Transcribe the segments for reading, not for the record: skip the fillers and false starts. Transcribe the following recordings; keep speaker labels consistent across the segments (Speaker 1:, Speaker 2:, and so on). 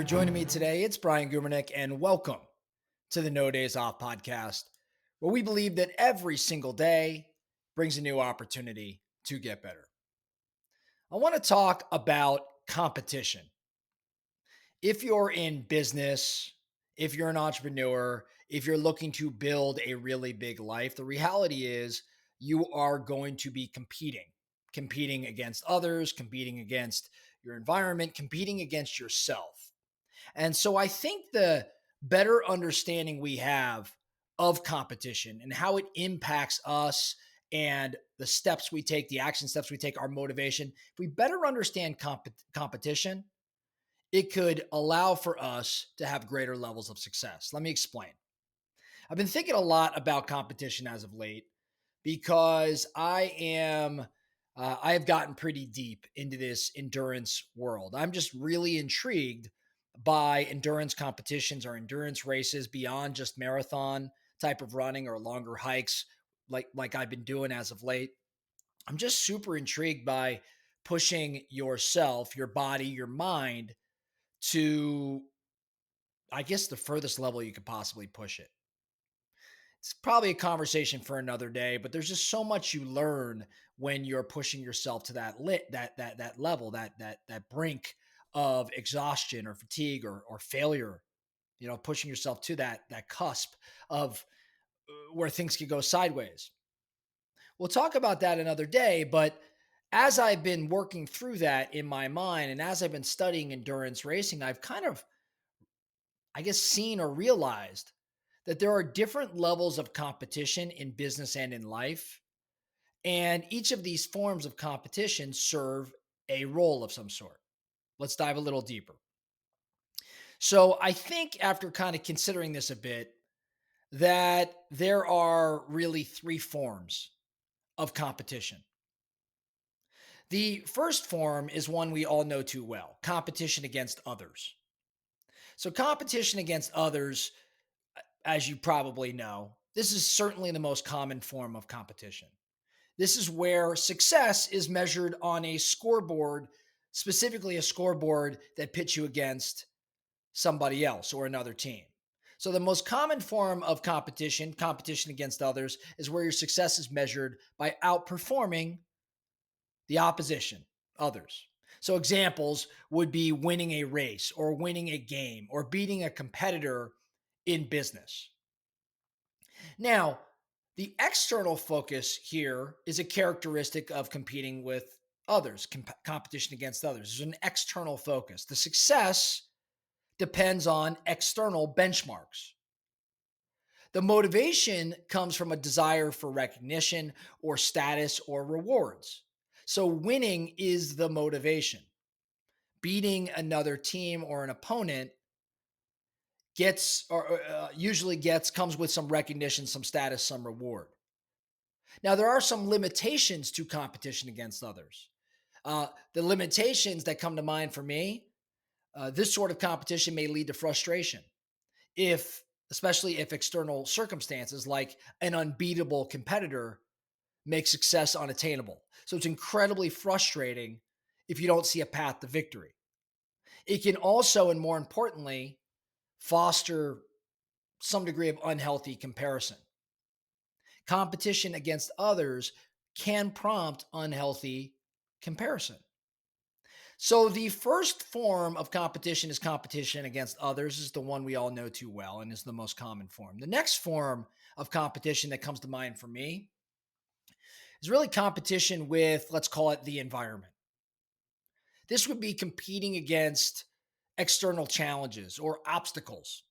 Speaker 1: joining me today. It's Brian Gubernick, and welcome to the No Days Off podcast, where we believe that every single day brings a new opportunity to get better. I want to talk about competition. If you're in business, if you're an entrepreneur, if you're looking to build a really big life, the reality is you are going to be competing against others, competing against your environment, competing against yourself. And so I think the better understanding we have of competition and how it impacts us and the steps we take, the action steps we take, our motivation, if we better understand competition, it could allow for us to have greater levels of success. Let me explain. I've been thinking a lot about competition as of late because I have gotten pretty deep into this endurance world. I'm just really intrigued by endurance competitions or endurance races beyond just marathon type of running or longer hikes like I've been doing as of late. I'm just super intrigued by pushing yourself, your body, your mind to, I guess, the furthest level you could possibly push it. It's probably a conversation for another day, but there's just so much you learn when you're pushing yourself to that level, that brink of exhaustion or fatigue or failure, pushing yourself to that cusp of where things could go sideways. We'll talk about that another day, but as I've been working through that in my mind and as I've been studying endurance racing, I've kind of, I guess, seen or realized that there are different levels of competition in business and in life. And each of these forms of competition serve a role of some sort. Let's dive a little deeper. So I think after kind of considering this a bit, that there are really three forms of competition. The first form is one we all know too well: competition against others. So, competition against others, as you probably know, this is certainly the most common form of competition. This is where success is measured on a scoreboard, specifically a scoreboard that pits you against somebody else or another team. So, the most common form of competition, competition against others, is where your success is measured by outperforming the opposition, others. So, examples would be winning a race or winning a game or beating a competitor in business. Now, the external focus here is a characteristic of competing with others, competition against others. There's an external focus. The success depends on external benchmarks. The motivation comes from a desire for recognition or status or rewards. So, winning is the motivation. Beating another team or an opponent gets or usually gets comes with some recognition, some status, some reward. Now, there are some limitations to competition against others. The limitations that come to mind for me, this sort of competition may lead to frustration if, especially if external circumstances like an unbeatable competitor make success unattainable. So it's incredibly frustrating if you don't see a path to victory. It can also, and more importantly, foster some degree of unhealthy comparison. Competition against others can prompt unhealthy comparison. So the first form of competition is competition against others, is the one we all know too well and is the most common form. The next form of competition that comes to mind for me is really competition with, let's call it, the environment. This would be competing against external challenges or obstacles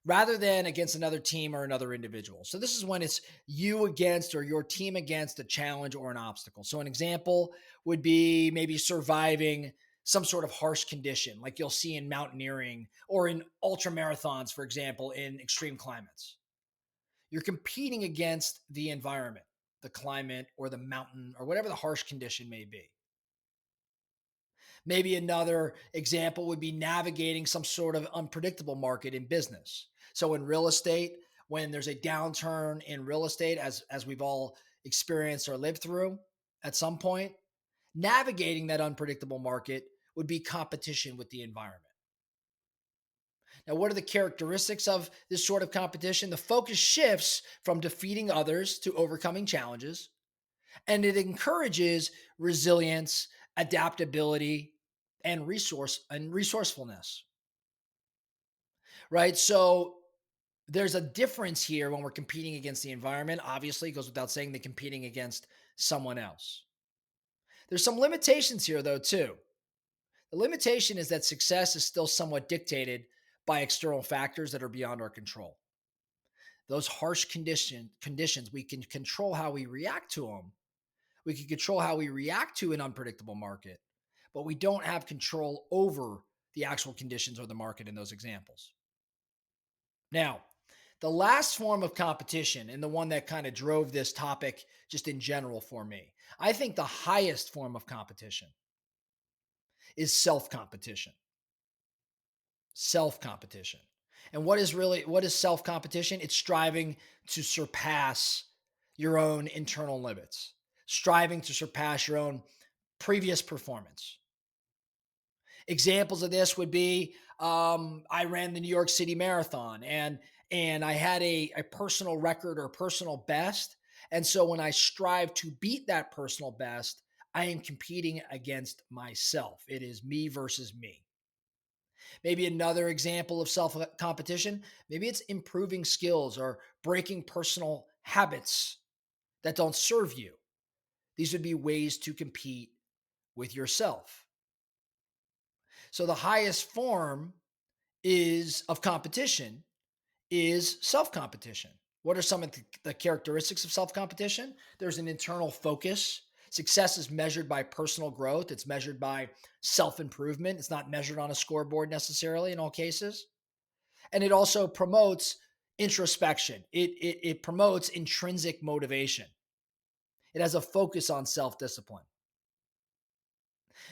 Speaker 1: rather than against another team or another individual. So, this is when it's you against or your team against a challenge or an obstacle. So, an example would be maybe surviving some sort of harsh condition, like you'll see in mountaineering or in ultra marathons, for example, in extreme climates. You're competing against the environment, the climate, or the mountain, or whatever the harsh condition may be. Maybe another example would be navigating some sort of unpredictable market in business. So in real estate, when there's a downturn in real estate, as we've all experienced or lived through at some point, navigating that unpredictable market would be competition with the environment. Now, what are the characteristics of this sort of competition? The focus shifts from defeating others to overcoming challenges, and it encourages resilience, adaptability, and resourcefulness. Right? So there's a difference here when we're competing against the environment. Obviously, it goes without saying that competing against someone else. There's some limitations here, though, too. The limitation is that success is still somewhat dictated by external factors that are beyond our control. Those harsh conditions, we can control how we react to them. We can control how we react to an unpredictable market, but we don't have control over the actual conditions or the market in those examples. Now, the last form of competition, and the one that kind of drove this topic just in general for me, I think the highest form of competition is self competition. Self competition. And what is self competition? It's striving to surpass your own internal limits, striving to surpass your own previous performance. Examples of this would be I ran the New York City Marathon, and I had a personal record or personal best. And so when I strive to beat that personal best, I am competing against myself. It is me versus me. Maybe another example of self competition, maybe it's improving skills or breaking personal habits that don't serve you. These would be ways to compete with yourself. So the highest form is of competition is self competition. What are some of the characteristics of self competition? There's an internal focus. Success is measured by personal growth, it's measured by self improvement. It's not measured on a scoreboard necessarily in all cases. And it also promotes introspection, it promotes intrinsic motivation. It has a focus on self discipline.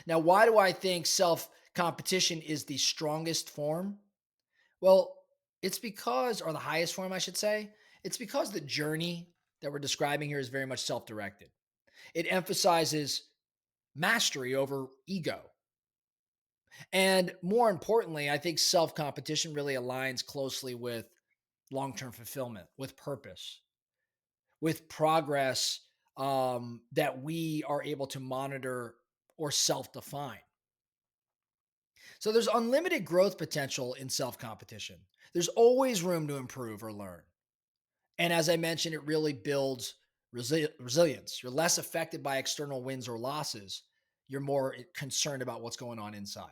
Speaker 1: Now, why do I think self competition is the strongest form? Well, it's because, or the highest form, I should say, it's because the journey that we're describing here is very much self directed. It emphasizes mastery over ego. And more importantly, I think self competition really aligns closely with long term fulfillment, with purpose, with progress that we are able to monitor or self define. So there's unlimited growth potential in self competition. There's always room to improve or learn. And as I mentioned, it really builds resilience. You're less affected by external wins or losses. You're more concerned about what's going on inside.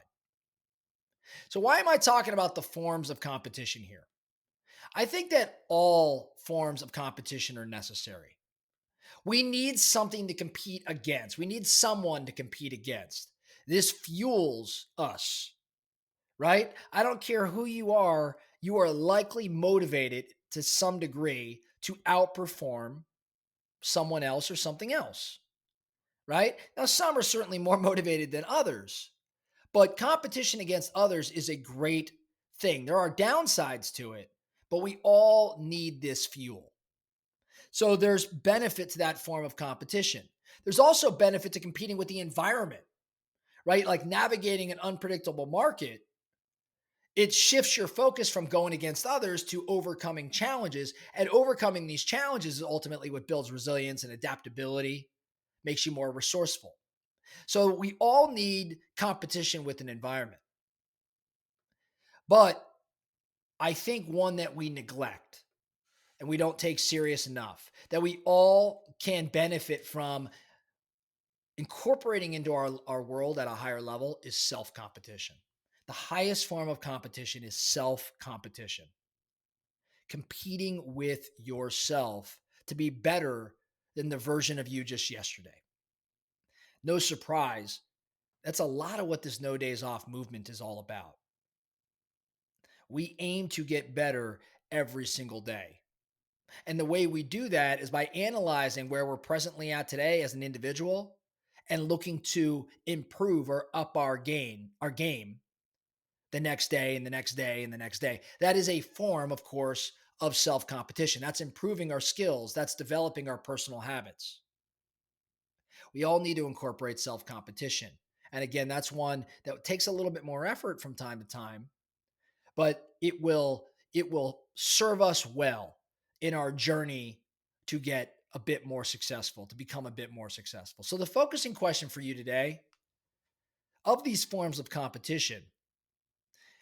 Speaker 1: So, why am I talking about the forms of competition here? I think that all forms of competition are necessary. We need something to compete against, we need someone to compete against. This fuels us, right? I don't care who you are likely motivated to some degree to outperform someone else or something else, right? Now, some are certainly more motivated than others, but competition against others is a great thing. There are downsides to it, but we all need this fuel. So there's benefit to that form of competition. There's also benefit to competing with the environment, right? Like navigating an unpredictable market, it shifts your focus from going against others to overcoming challenges. And overcoming these challenges is ultimately what builds resilience and adaptability, makes you more resourceful. So we all need competition with an environment. But I think one that we neglect and we don't take serious enough, that we all can benefit from incorporating into our world at a higher level, is self competition. The highest form of competition is self competition, competing with yourself to be better than the version of you just yesterday. No surprise, that's a lot of what this no days off movement is all about. We aim to get better every single day. And the way we do that is by analyzing where we're presently at today as an individual and looking to improve or up our game the next day and the next day and the next day. That is a form, of course, of self competition. That's improving our skills, that's developing our personal habits. We all need to incorporate self competition. And again, that's one that takes a little bit more effort from time to time, but it will serve us well in our journey to get a bit more successful, to become a bit more successful. So the focusing question for you today, of these forms of competition,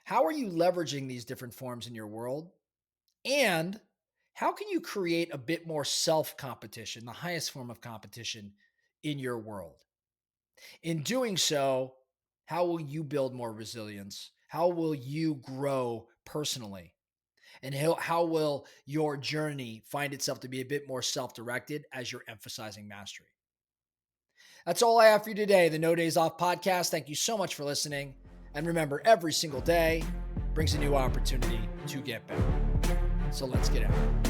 Speaker 1: how are you leveraging these different forms in your world? And how can you create a bit more self competition, the highest form of competition in your world? In doing so, how will you build more resilience? How will you grow personally? And how will your journey find itself to be a bit more self directed as you're emphasizing mastery? That's all I have for you today. The No Days Off podcast. Thank you so much for listening. And remember, every single day brings a new opportunity to get better. So let's get out.